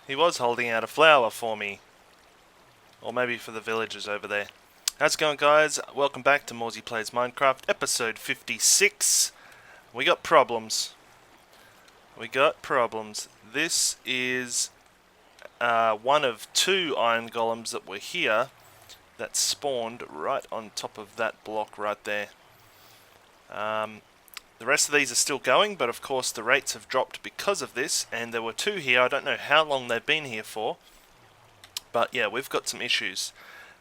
He was holding out a flower for me. Or maybe for the villagers over there. How's it going, guys? Welcome back to Morezy Plays Minecraft, episode 56. We got problems. This is one of two iron golems that were here that spawned right on top of that block right there. The rest of these are still going, but of course the rates have dropped because of this, and there were two here. I don't know how long they've been here for, but yeah, we've got some issues.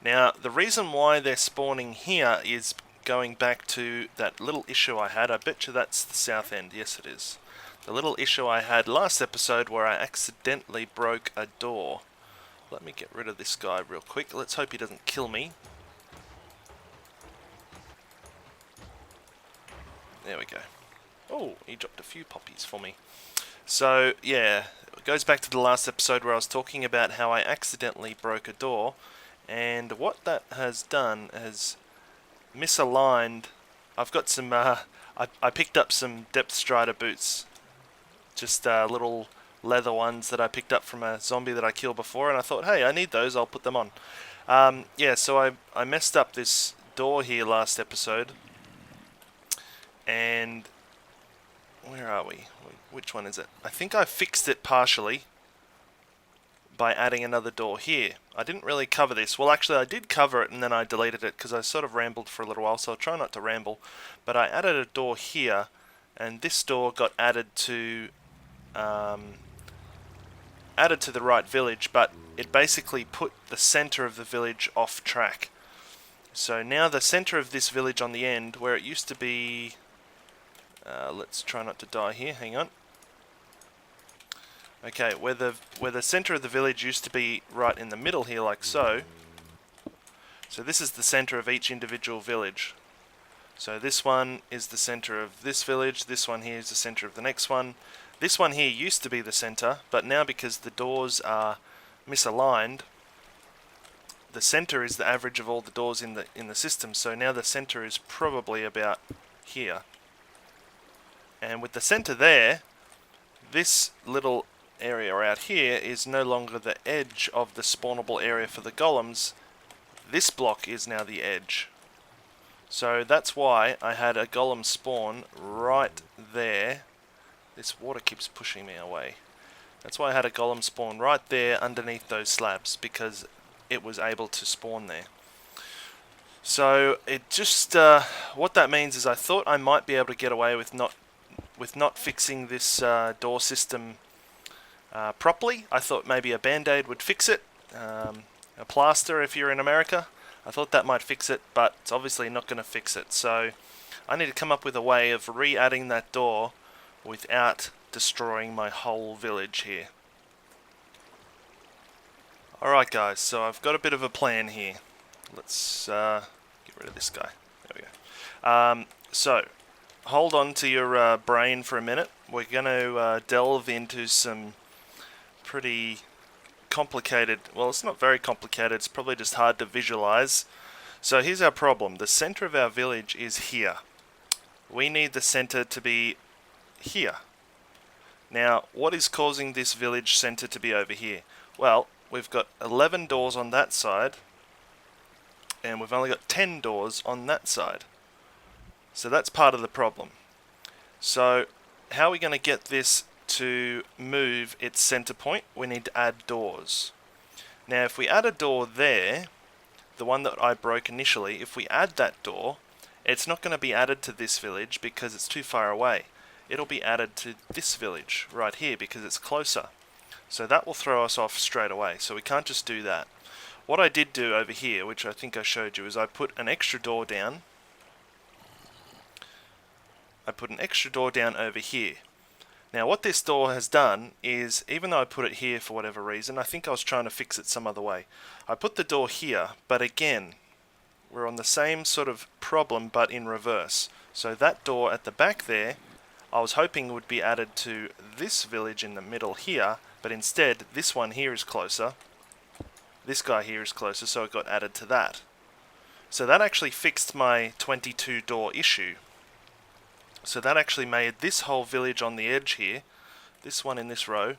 Now, the reason why they're spawning here is going back to that little issue I had. I bet you that's the south end. Yes, it is. The little issue I had last episode where I accidentally broke a door. Let me get rid of this guy real quick. Let's hope he doesn't kill me. There we go. Oh, he dropped a few poppies for me. So, yeah, it goes back to the last episode where I was talking about how I accidentally broke a door. And what that has done is misaligned. I've got some, I picked up some depth strider boots. Just little leather ones that I picked up from a zombie that I killed before. And I thought, hey, I need those, I'll put them on. Yeah, so I messed up this door here last episode. And where are we? Which one is it? I think I fixed it partially by adding another door here. I didn't really cover this. Well, actually I did cover it and then I deleted it because I sort of rambled for a little while, so I'll try not to ramble. But I added a door here, and this door got added to the right village, but it basically put the center of the village off track. So now the center of this village on the end, where it used to be... let's try not to die here, hang on. Okay, where the center of the village used to be right in the middle here, like so. So this is the center of each individual village. So this one is the center of this village, this one here is the center of the next one. This one here used to be the center, but now because the doors are misaligned, the center is the average of all the doors in the system, so now the center is probably about here. And with the center there, this little area out here is no longer the edge of the spawnable area for the golems. This block is now the edge. So that's why I had a golem spawn right there. This water keeps pushing me away. That's why I had a golem spawn right there underneath those slabs, because it was able to spawn there. So it just what that means is I thought I might be able to get away with not fixing this door system properly. I thought maybe a band-aid would fix it, a plaster if you're in America. I thought that might fix it, but it's obviously not going to fix it. So I need to come up with a way of re-adding that door without destroying my whole village here. Alright guys, so I've got a bit of a plan here. Let's get rid of this guy. There we go. So, hold on to your brain for a minute. We're going to delve into some pretty complicated... Well, it's not very complicated, it's probably just hard to visualize. So here's our problem. The center of our village is here. We need the center to be here. Now, what is causing this village center to be over here? Well, we've got 11 doors on that side, and we've only got 10 doors on that side. So that's part of the problem. So how are we going to get this to move its center point? We need to add doors. Now if we add a door there, the one that I broke initially, if we add that door, it's not going to be added to this village because it's too far away. It'll be added to this village right here because it's closer. So that will throw us off straight away, so we can't just do that. What I did do over here, which I think I showed you, is I put an extra door down. I put an extra door down over here. Now what this door has done is, even though I put it here for whatever reason, I think I was trying to fix it some other way. I put the door here, but again, we're on the same sort of problem but in reverse. So that door at the back there, I was hoping would be added to this village in the middle here, but instead this one here is closer. This guy here is closer, so it got added to that. So that actually fixed my 22 door issue. So that actually made this whole village on the edge here, this one in this row,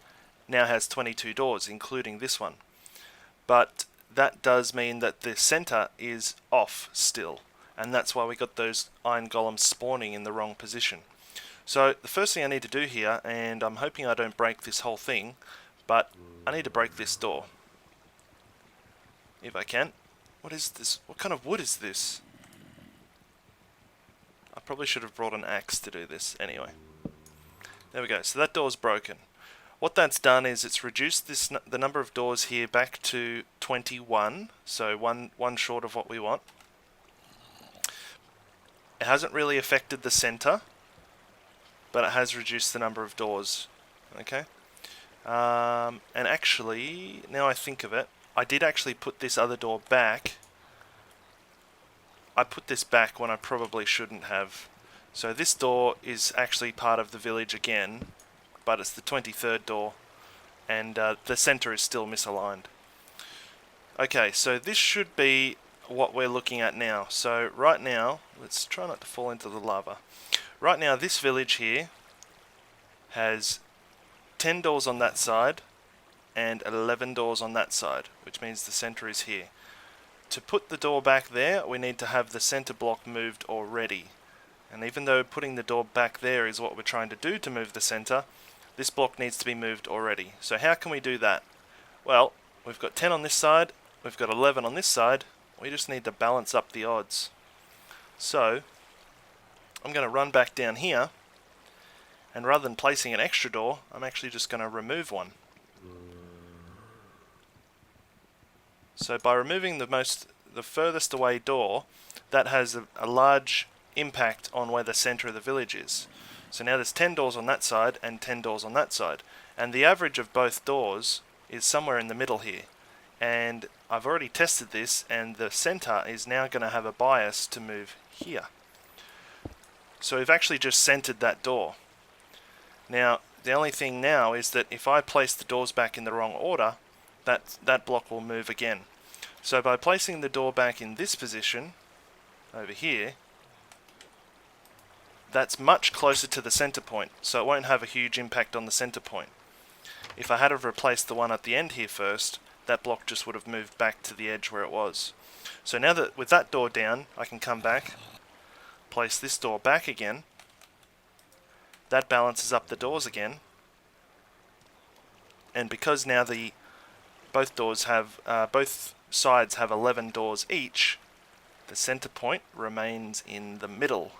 now has 22 doors, including this one. But that does mean that the center is off still, and that's why we got those iron golems spawning in the wrong position. So the first thing I need to do here, and I'm hoping I don't break this whole thing, but I need to break this door. If I can. What is this? What kind of wood is this? I probably should have brought an axe to do this anyway. There we go. So that door's broken. What that's done is it's reduced the number of doors here back to 21, so one short of what we want. It hasn't really affected the center, but it has reduced the number of doors. Okay. And actually, now I think of it, I did actually put this other door back. I put this back when I probably shouldn't have. So this door is actually part of the village again, but it's the 23rd door, and the center is still misaligned. Okay, so this should be what we're looking at now. So right now, let's try not to fall into the lava. Right now, this village here has 10 doors on that side and 11 doors on that side, which means the center is here. To put the door back there, we need to have the center block moved already. And even though putting the door back there is what we're trying to do to move the center, this block needs to be moved already. So how can we do that? Well, we've got 10 on this side, we've got 11 on this side, we just need to balance up the odds. So, I'm going to run back down here, and rather than placing an extra door, I'm actually just going to remove one. So by removing the furthest away door, that has a large impact on where the center of the village is. So now there's 10 doors on that side and 10 doors on that side. And the average of both doors is somewhere in the middle here. And I've already tested this, and the center is now going to have a bias to move here. So we've actually just centered that door. Now, the only thing now is that if I place the doors back in the wrong order, that block will move again. So by placing the door back in this position, over here, that's much closer to the center point, so it won't have a huge impact on the center point. If I had have replaced the one at the end here first, that block just would have moved back to the edge where it was. So now that with that door down, I can come back, place this door back again. That balances up the doors again. And because now both sides have 11 doors each, the center point remains in the middle.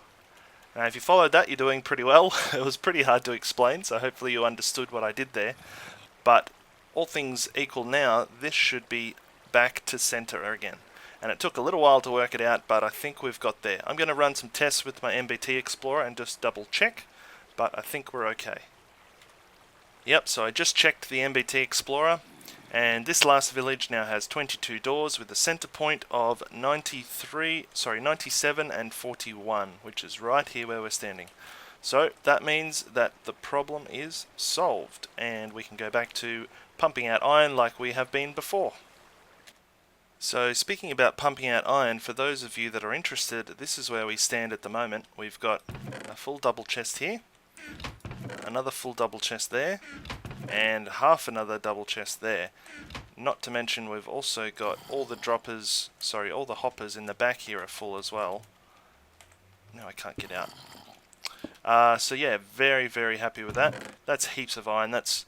Now if you followed that, you're doing pretty well. It was pretty hard to explain, so hopefully you understood what I did there. But all things equal now, this should be back to center again. And it took a little while to work it out, but I think we've got there. I'm going to run some tests with my MBT Explorer and just double check, but I think we're okay. Yep, so I just checked the MBT Explorer, and this last village now has 22 doors with a center point of 97 and 41, which is right here where we're standing. So that means that the problem is solved, and we can go back to pumping out iron like we have been before. So speaking about pumping out iron, for those of you that are interested, this is where we stand at the moment. We've got a full double chest here, another full double chest there, and half another double chest there. Not to mention we've also got all the hoppers in the back here are full as well. No, I can't get out. So yeah, very, very happy with that. That's heaps of iron. That's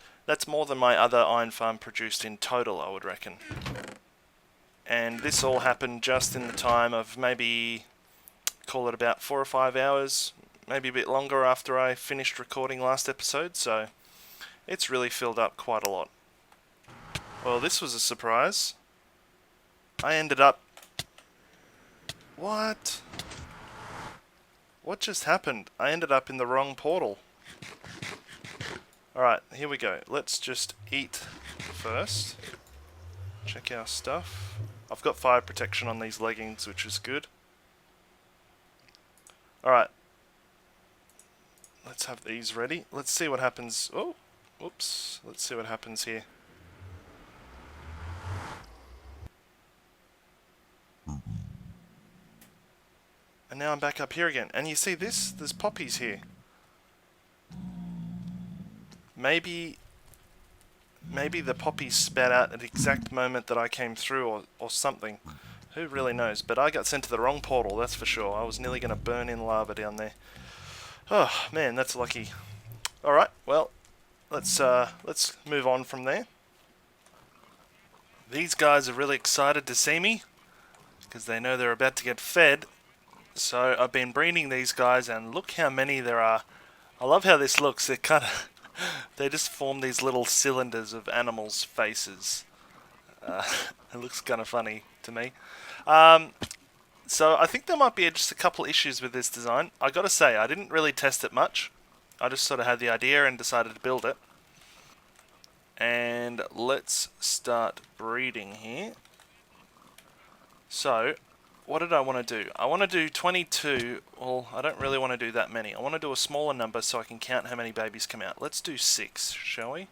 more than my other iron farm produced in total, I would reckon. And this all happened just in the time of maybe, call it about 4 or 5 hours, maybe a bit longer after I finished recording last episode, so it's really filled up quite a lot. Well, this was a surprise. I ended up... What? What just happened? I ended up in the wrong portal. Alright, here we go. Let's just eat first. Check our stuff. I've got fire protection on these leggings, which is good. Alright. Let's have these ready. Let's see what happens. Oh, whoops. Let's see what happens here. And now I'm back up here again. And you see this? There's poppies here. Maybe the poppies spat out at the exact moment that I came through or something. Who really knows? But I got sent to the wrong portal, that's for sure. I was nearly going to burn in lava down there. Oh, man, that's lucky. Alright, well, let's move on from there. These guys are really excited to see me because they know they're about to get fed. So I've been breeding these guys, and look how many there are. I love how this looks. They're kind of they just form these little cylinders of animals' faces. It looks kind of funny to me. So I think there might be just a couple issues with this design. I gotta say, I didn't really test it much. I just sort of had the idea and decided to build it. And let's start breeding here. So, what did I want to do? I want to do 22. Well, I don't really want to do that many. I want to do a smaller number so I can count how many babies come out. Let's do 6, shall we?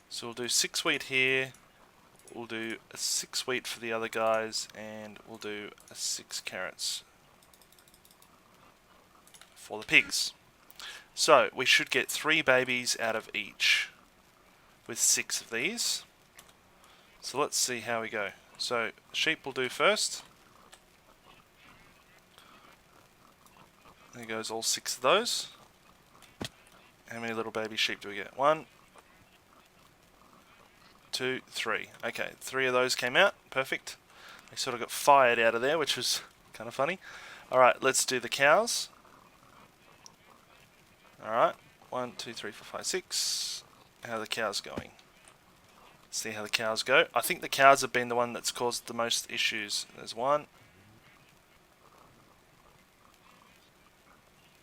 So we'll do 6 wheat here. We'll do a 6 wheat for the other guys, and we'll do a 6 carrots for the pigs. So we should get 3 babies out of each with 6 of these. So let's see how we go. So sheep will do first. There goes all 6 of those. How many little baby sheep do we get? 1, 2, 3. Okay, 3 of those came out. Perfect. They sort of got fired out of there, which was kind of funny. Alright, let's do the cows. Alright, 1, 2, 3, 4, 5, 6. How are the cows going? See how the cows go. I think the cows have been the one that's caused the most issues. There's 1.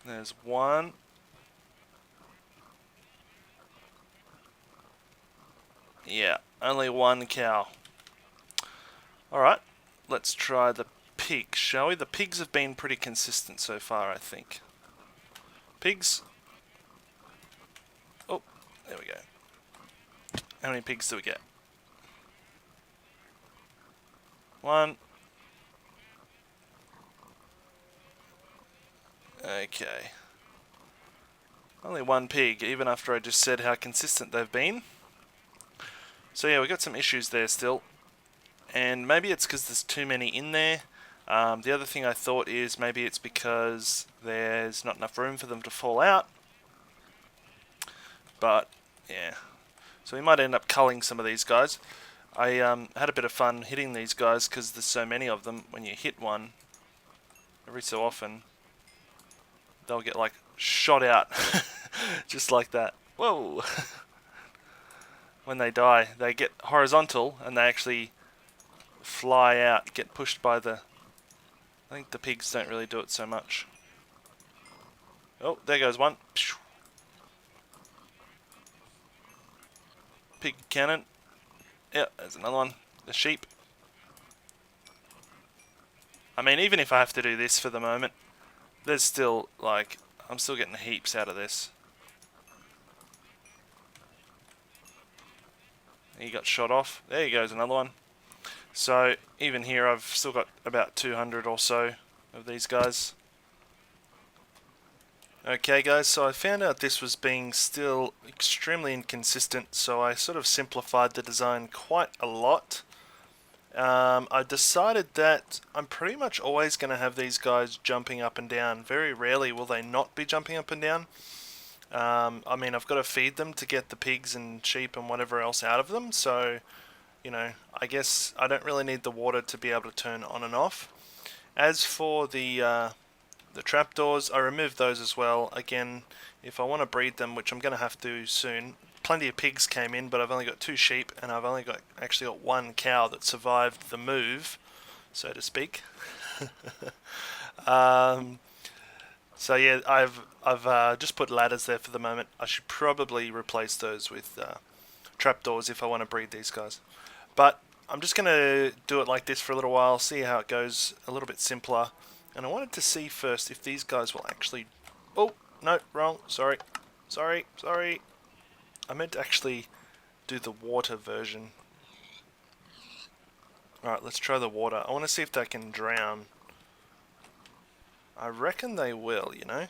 There's 1. Yeah, only 1 cow. Alright, let's try the pigs, shall we? The pigs have been pretty consistent so far, I think. Pigs. Oh, there we go. How many pigs do we get? 1. Okay. Only 1 pig, even after I just said how consistent they've been. So yeah, we got some issues there still. And maybe it's because there's too many in there. The other thing I thought is maybe it's because there's not enough room for them to fall out. But, yeah. So we might end up culling some of these guys. I had a bit of fun hitting these guys because there's so many of them. When you hit one, every so often, they'll get like shot out. Just like that. Whoa! When they die, they get horizontal and they actually fly out, get pushed by the... I think the pigs don't really do it so much. Oh, there goes one. Pig cannon. Yep, there's another one. The sheep. I mean, even if I have to do this for the moment, there's still, like, I'm still getting heaps out of this. He got shot off. There goes another one. So, even here I've still got about 200 or so of these guys. Okay guys, so I found out this was being still extremely inconsistent, so I sort of simplified the design quite a lot. I decided that I'm pretty much always going to have these guys jumping up and down. Very rarely will they not be jumping up and down. I mean, I've got to feed them to get the pigs and sheep and whatever else out of them, so, you know, I guess I don't really need the water to be able to turn on and off. As for the trapdoors, I removed those as well. Again, if I want to breed them, which I'm going to have to soon, plenty of pigs came in, but I've only got 2 sheep, and I've only actually got 1 cow that survived the move, so to speak. So yeah, I've just put ladders there for the moment. I should probably replace those with trapdoors if I want to breed these guys. But I'm just going to do it like this for a little while, see how it goes, a little bit simpler. And I wanted to see first if these guys will actually... Oh, no, wrong, sorry. I meant to actually do the water version. Alright, let's try the water. I want to see if they can drown. I reckon they will, you know.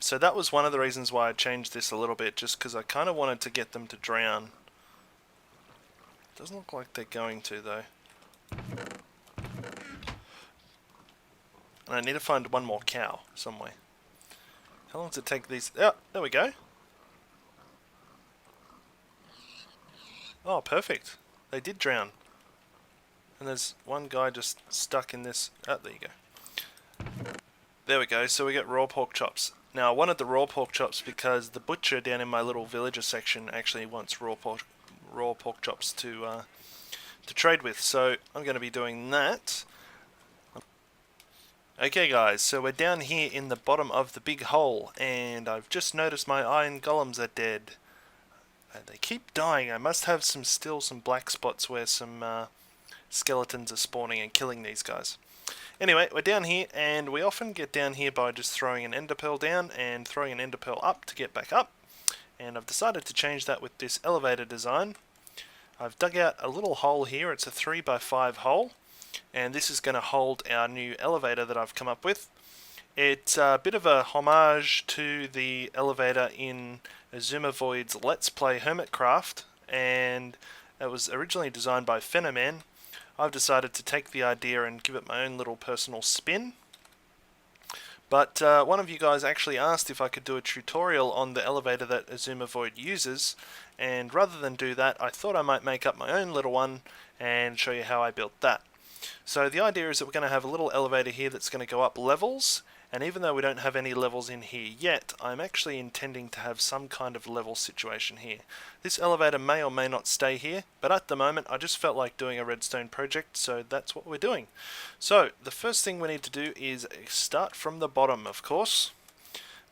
So that was one of the reasons why I changed this a little bit, just because I kind of wanted to get them to drown. Doesn't look like they're going to, though. And I need to find one more cow somewhere. How long does it take these? Oh, there we go. Oh, perfect. They did drown. And there's one guy just stuck in this. Oh, there you go. There we go. So we get raw pork chops. Now, I wanted the raw pork chops because the butcher down in my little villager section actually wants raw pork chops to trade with. So I'm going to be doing that. Okay guys, so we're down here in the bottom of the big hole, and I've just noticed my iron golems are dead. They keep dying. I must have still some black spots where some skeletons are spawning and killing these guys. Anyway, we're down here, and we often get down here by just throwing an ender pearl down and throwing an ender pearl up to get back up. And I've decided to change that with this elevator design. I've dug out a little hole here. It's a 3x5 hole. And this is going to hold our new elevator that I've come up with. It's a bit of a homage to the elevator in Azuma Void's Let's Play Hermitcraft, and it was originally designed by Phenoman. I've decided to take the idea and give it my own little personal spin. But one of you guys actually asked if I could do a tutorial on the elevator that Azuma Void uses, and rather than do that, I thought I might make up my own little one and show you how I built that. So the idea is that we're going to have a little elevator here that's going to go up levels, and even though we don't have any levels in here yet, I'm actually intending to have some kind of level situation here. This elevator may or may not stay here, but at the moment I just felt like doing a redstone project, so that's what we're doing. So the first thing we need to do is start from the bottom, of course.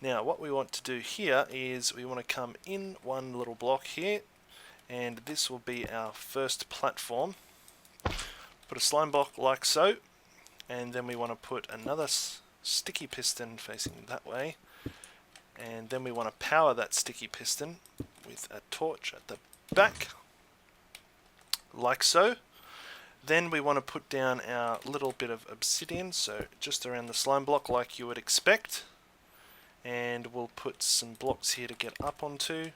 Now what we want to do here is we want to come in one little block here, and this will be our first platform. Put a slime block like so, and then we want to put another sticky piston facing that way, and then we want to power that sticky piston with a torch at the back, like so. Then we want to put down our little bit of obsidian, so just around the slime block like you would expect, and we'll put some blocks here to get up onto.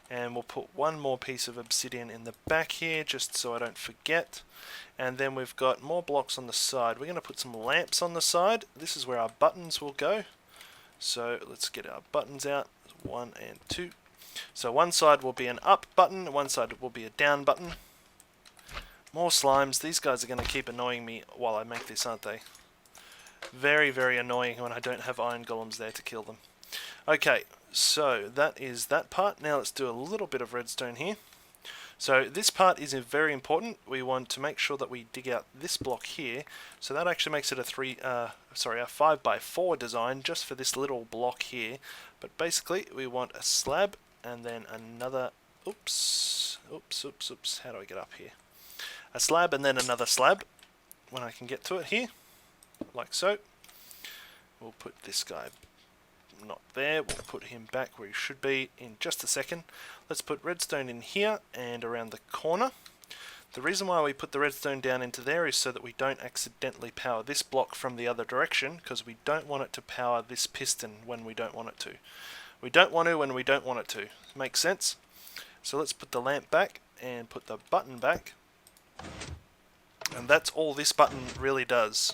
And we'll put one more piece of obsidian in the back here just so I don't forget. And then we've got more blocks on the side. We're going to put some lamps on the side. This is where our buttons will go. So let's get our buttons out. 1 and 2. So one side will be an up button, one side will be a down button. More slimes. These guys are going to keep annoying me while I make this, aren't they? Very, very annoying when I don't have iron golems there to kill them. Okay, so that is that part. Now let's do a little bit of redstone here. So this part is very important. We want to make sure that we dig out this block here. So that actually makes it a 5x4 design just for this little block here. But basically we want a slab and then another, oops, how do I get up here? A slab and then another slab when I can get to it here, like so. We'll put this guy not there, we'll put him back where he should be in just a second. Let's put redstone in here and around the corner. The reason why we put the redstone down into there is so that we don't accidentally power this block from the other direction, because we don't want it to power this piston when we don't want it to. We don't want to when we don't want it to. Makes sense? So let's put the lamp back and put the button back. And that's all this button really does.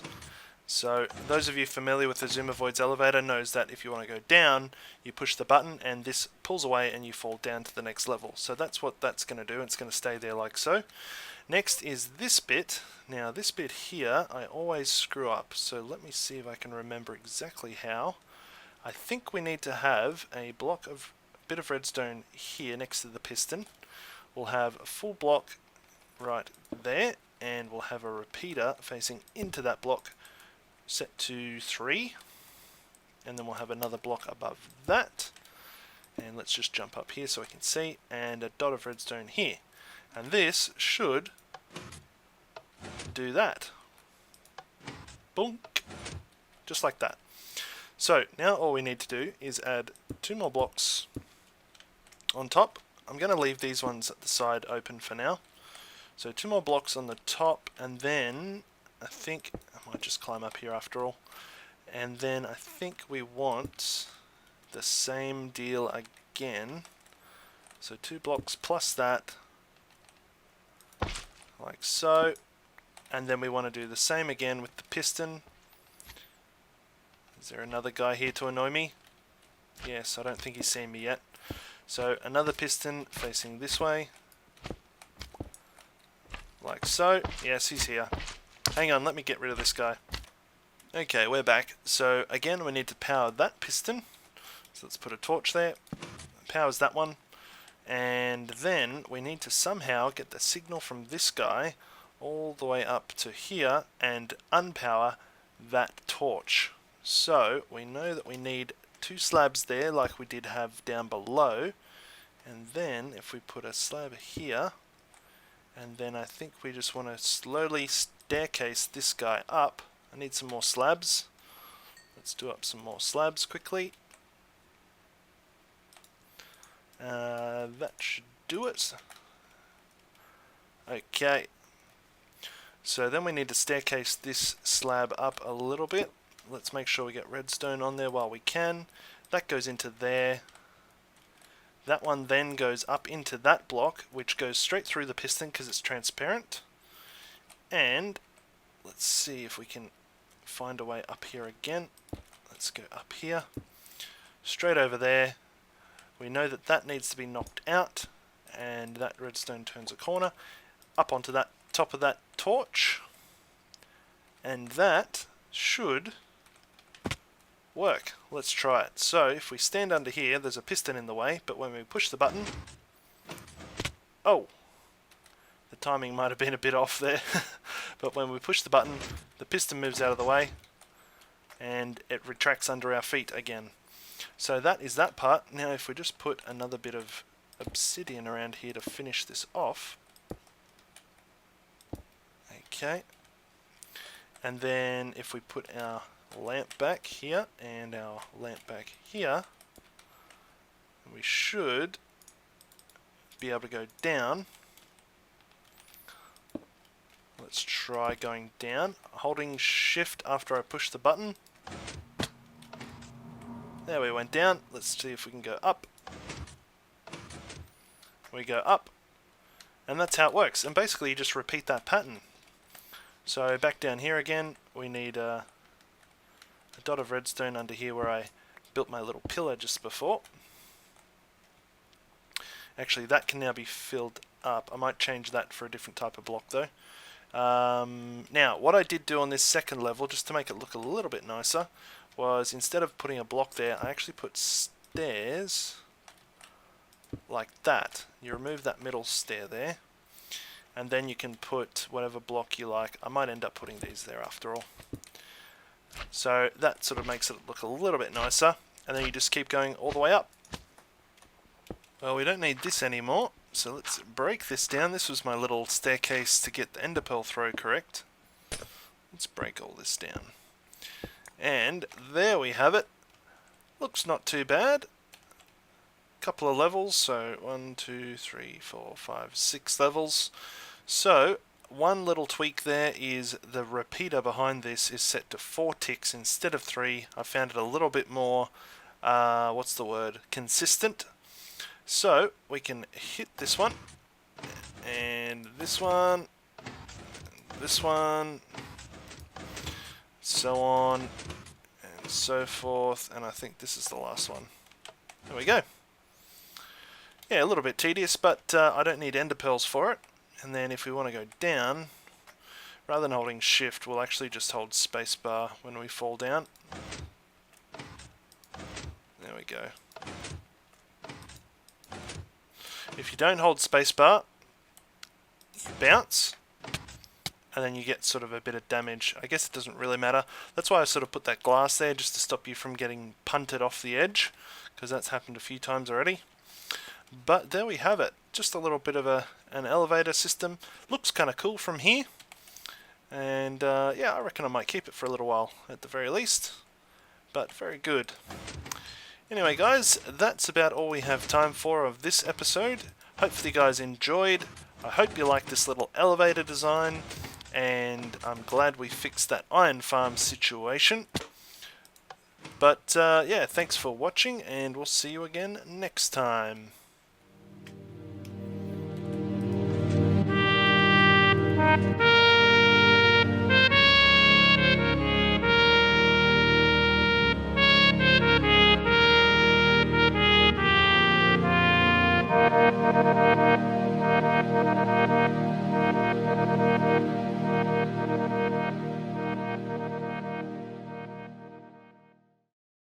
So those of you familiar with the Azuma Void's elevator knows that if you want to go down, you push the button and this pulls away and you fall down to the next level. So that's what that's going to do. It's going to stay there like so. Next is this bit. Now this bit here I always screw up, so let me see if I can remember exactly how. I think we need to have a bit of redstone here next to the piston. We'll have a full block right there, and we'll have a repeater facing into that block set to 3, and then we'll have another block above that, and let's just jump up here so I can see, and a dot of redstone here, and this should do that. Boom, just like that. So now all we need to do is add 2 more blocks on top. I'm going to leave these ones at the side open for now. So 2 more blocks on the top, and then I think I might just climb up here after all. And then I think we want the same deal again. So 2 blocks plus that, like so. And then we want to do the same again with the piston. Is there another guy here to annoy me? Yes, I don't think he's seen me yet. So another piston facing this way. Like so. Yes, he's here. Hang on, let me get rid of this guy. Okay, we're back. So again, we need to power that piston. So let's put a torch there. Powers that one. And then we need to somehow get the signal from this guy all the way up to here and unpower that torch. So we know that we need 2 slabs there like we did have down below. And then if we put a slab here, and then I think we just want to slowly staircase this guy up. I need some more slabs. Let's do up some more slabs quickly. That should do it. Okay. So then we need to staircase this slab up a little bit. Let's make sure we get redstone on there while we can. That goes into there. That one then goes up into that block, which goes straight through the piston because it's transparent. And let's see if we can find a way up here again. Let's go up here. Straight over there. We know that that needs to be knocked out. And that redstone turns a corner. Up onto that top of that torch. And that should work. Let's try it. So if we stand under here, there's a piston in the way, but when we push the button, oh, the timing might have been a bit off there, but when we push the button, the piston moves out of the way and it retracts under our feet again. So that is that part. Now if we just put another bit of obsidian around here to finish this off. Okay. And then if we put our lamp back here and our lamp back here, we should be able to go down. Let's try going down, holding shift after I push the button. There, we went down. Let's see if we can go up. We go up, and that's how it works. And basically you just repeat that pattern. So back down here again, we need a dot of redstone under here where I built my little pillar just before. Actually, that can now be filled up. I might change that for a different type of block though. Now, what I did do on this second level, just to make it look a little bit nicer, was instead of putting a block there, I actually put stairs like that. You remove that middle stair there, and then you can put whatever block you like. I might end up putting these there after all. So that sort of makes it look a little bit nicer, and then you just keep going all the way up. Well, we don't need this anymore, so let's break this down. This was my little staircase to get the ender pearl throw correct. Let's break all this down. And there we have it. Looks not too bad. Couple of levels, so 1, 2, 3, 4, 5, 6 levels. So one little tweak there is the repeater behind this is set to 4 ticks instead of 3. I found it a little bit more, consistent. So we can hit this one, and this one, so on, and so forth, and I think this is the last one. There we go. Yeah, a little bit tedious, but I don't need ender pearls for it. And then if we want to go down, rather than holding shift, we'll actually just hold spacebar when we fall down. There we go. If you don't hold spacebar, you bounce, and then you get sort of a bit of damage. I guess it doesn't really matter. That's why I sort of put that glass there, just to stop you from getting punted off the edge, because that's happened a few times already. But there we have it. Just a little bit of an elevator system. Looks kind of cool from here. And yeah, I reckon I might keep it for a little while at the very least. But very good. Anyway guys, that's about all we have time for of this episode. Hopefully you guys enjoyed. I hope you like this little elevator design. and I'm glad we fixed that iron farm situation. But yeah, thanks for watching, and we'll see you again next time.